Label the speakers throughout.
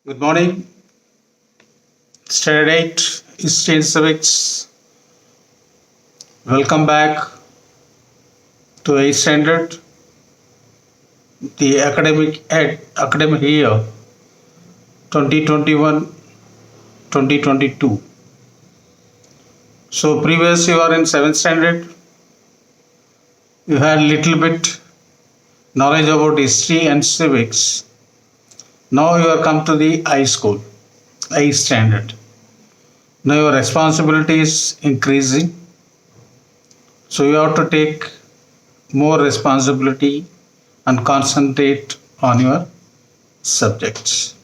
Speaker 1: Good morning. Standard 8 History and Civics. Welcome back to 8th Standard, the academic year 2021-2022. So previous you are in 7th Standard. You had little bit knowledge about history and civics. Now you are come to the high school, 8th Standard. Now your responsibility is increasing. So you have to take more responsibility and concentrate on your subjects.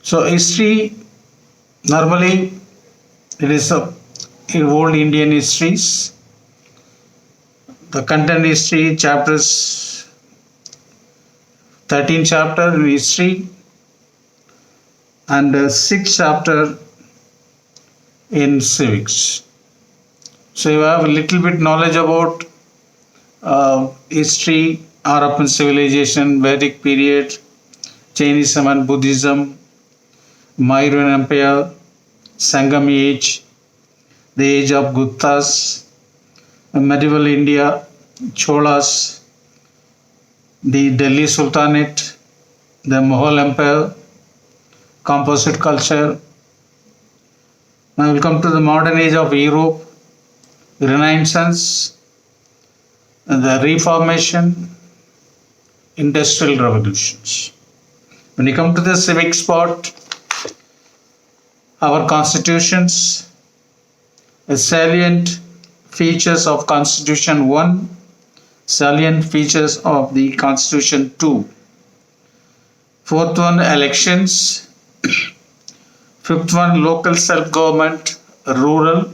Speaker 1: So history, normally it is in old Indian histories. The content history chapters, 13 chapter in history and 6 chapter in civics. So you have a little bit knowledge about history, Harappan civilization, Vedic period, Jainism and Buddhism, Mauryan Empire, Sangam age, the age of Guptas, medieval India, Cholas, the Delhi Sultanate, the Mughal Empire, composite culture. Now we'll come to the modern age of Europe, Renaissance, the Reformation, Industrial Revolutions. When you come to the civics part, our constitutions, salient features of Constitution 1, salient features of the Constitution 2. Fourth one, elections. Fifth one, local self-government, rural.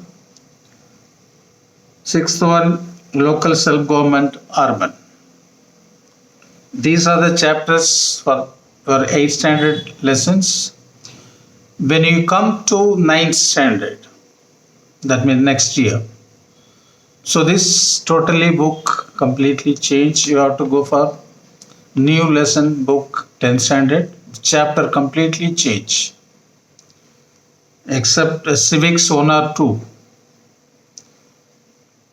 Speaker 1: Sixth one, local self-government, urban. These are the chapters for your 8th standard lessons. When you come to 9th standard, that means next year. So this totally book completely changed. You have to go for new lesson book 10th standard. Chapter completely changed. Except civics 1 or 2.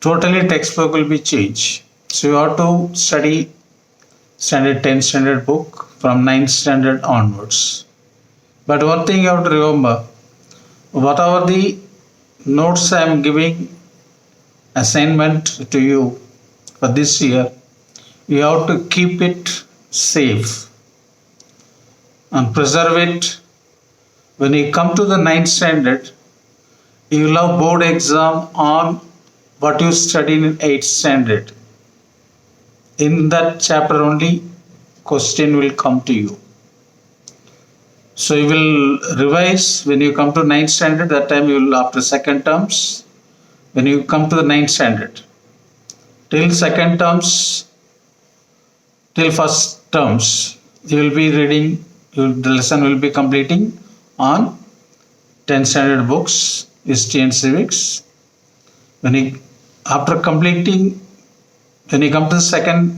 Speaker 1: Totally textbook will be changed. So you have to study standard 10 standard book from 9th standard onwards. But one thing you have to remember, whatever the notes I am giving assignment to you for this year, you have to keep it safe and preserve it. When you come to the 9th standard, you will have board exam on what you studied in 8th standard. In that chapter only question will come to you. So you will revise when you come to 9th standard. That time you will, after second terms, when you come to the 9th standard, till second terms, till first terms, you will be reading, the lesson will be completing on 10th standard books, history and civics. After completing, when you come to the second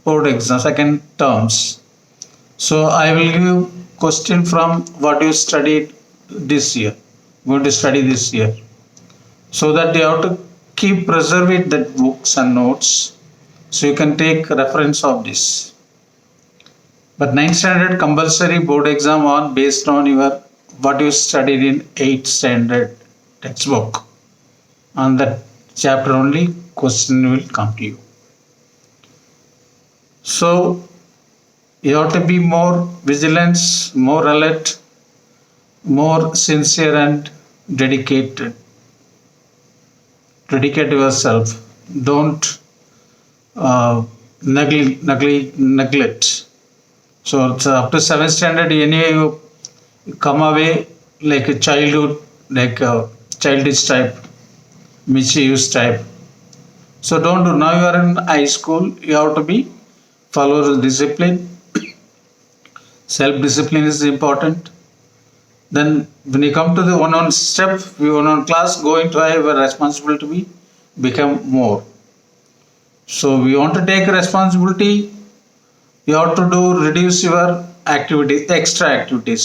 Speaker 1: board exam, second terms, so I will give you question from what you studied this year, going to study this year, so that you have to keep preserving that books and notes, so you can take reference of this. But 9th standard compulsory board exam on based on your what you studied in 8th standard textbook. On that chapter only question will come to you. So you have to be more vigilant, more alert, more sincere and dedicated. Dedicate yourself. Don't neglect. So up to 7th standard, anyway you come away like a childhood, like a childish type, mischievous type. So don't do. Now you are in high school, you have to be follow the discipline. Self-discipline is important. Then when you come to the one-on step, one-on class, going to have a responsibility to become more. So we want to take responsibility. You have to reduce your activities, extra activities,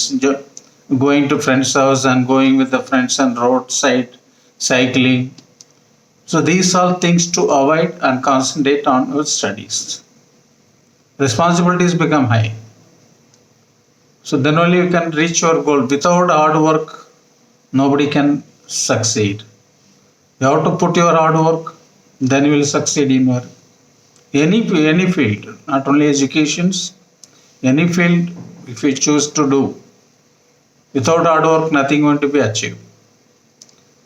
Speaker 1: going to friends' house and going with the friends and roadside cycling. So these are things to avoid and concentrate on your studies. Responsibilities become high. So then only you can reach your goal. Without hard work, nobody can succeed. You have to put your hard work, then you will succeed in your any field, not only educations, any field. If you choose to do without hard work, nothing going to be achieved.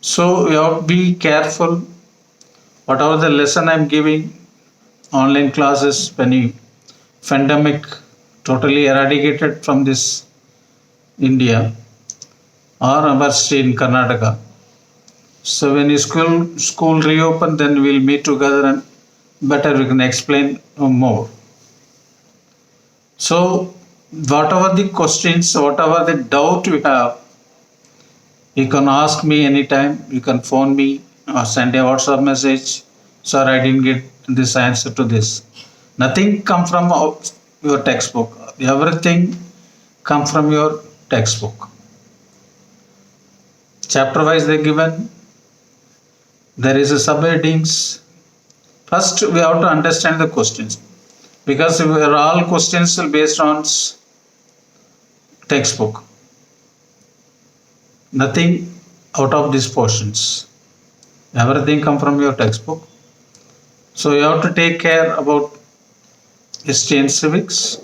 Speaker 1: So you have to be careful. Whatever the lesson I'm giving, online classes, when you pandemic totally eradicated from this India or our state in Karnataka. So when you school reopen, then we'll meet together and better we can explain more. So whatever the questions, whatever the doubt you have, you can ask me anytime. You can phone me or send a WhatsApp message. Sir, I didn't get this answer to this. Nothing come from your textbook. Everything come from your textbook. Chapter wise they given. There is a subheadings. First we have to understand the questions, because all questions are based on textbook. Nothing out of these portions. Everything come from your textbook. So you have to take care about history and civics,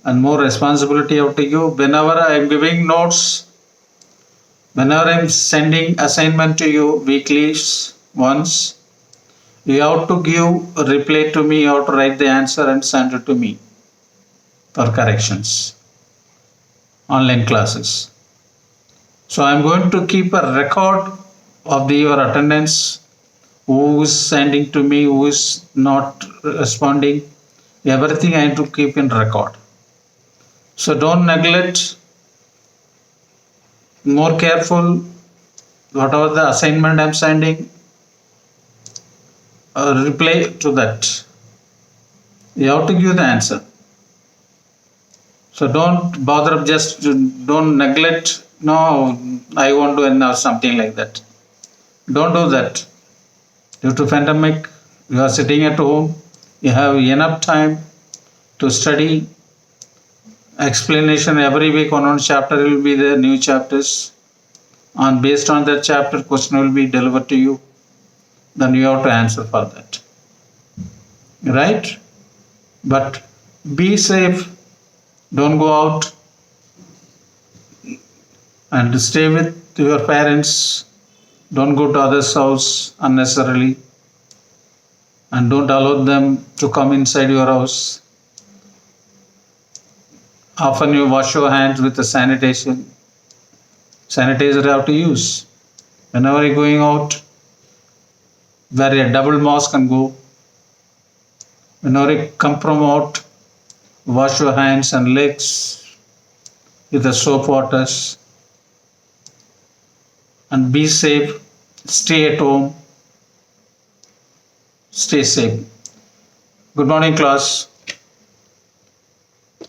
Speaker 1: and more responsibility out to you. Whenever I am giving notes, whenever I am sending assignment to you weekly once, you have to give a reply to me. You have to write the answer and send it to me for corrections. Online classes. So I am going to keep a record of your attendance, who is sending to me, who is not responding. Everything I have to keep in record. So don't neglect. More careful. Whatever the assignment I am sending, reply to that. You have to give the answer. So don't bother, just don't neglect. No, I won't do it or something like that. Don't do that. Due to pandemic, you are sitting at home. You have enough time to study. Explanation every week on one chapter will be the new chapters. And based on that chapter, question will be delivered to you. Then you have to answer for that. Right? But be safe. Don't go out and stay with your parents. Don't go to others' house unnecessarily, and don't allow them to come inside your house. Often you wash your hands with the sanitation. Sanitizer you have to use. Whenever you're going out, wear a double mask and go. Whenever you come from out, wash your hands and legs with the soap waters. And be safe. Stay at home. Stay safe. Good morning, class.